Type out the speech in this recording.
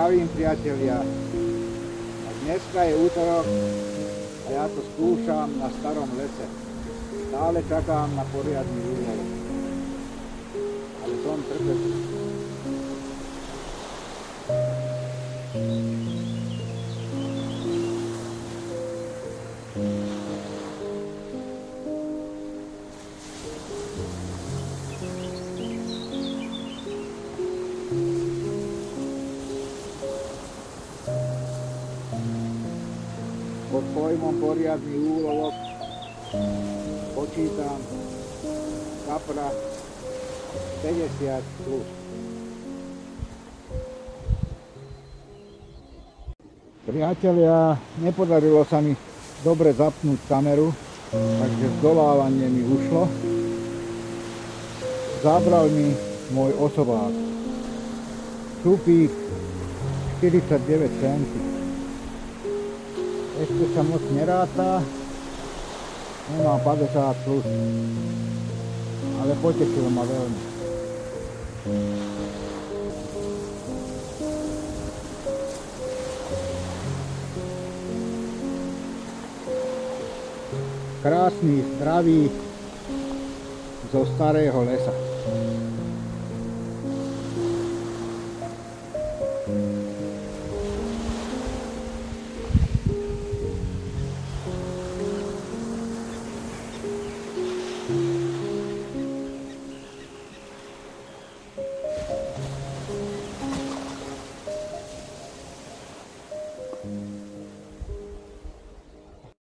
Zdravím, priatelia. A dneska je útorok a ja to skúšam na starom lese. Stále čakám na poriadny úlov. Ale som trpezlivý. Pod pojmom poriadny úlovok počítam kapra 50 plus. Priatelia, nepodarilo sa mi dobre zapnúť kameru, takže zdolávanie mi ušlo. Zabral mi môj osobák. Šupík 49 cm. Ešte sa moc neráta, nemám 50 plus, ale potešil ma veľmi. Krásny, zdravý zo starého lesa.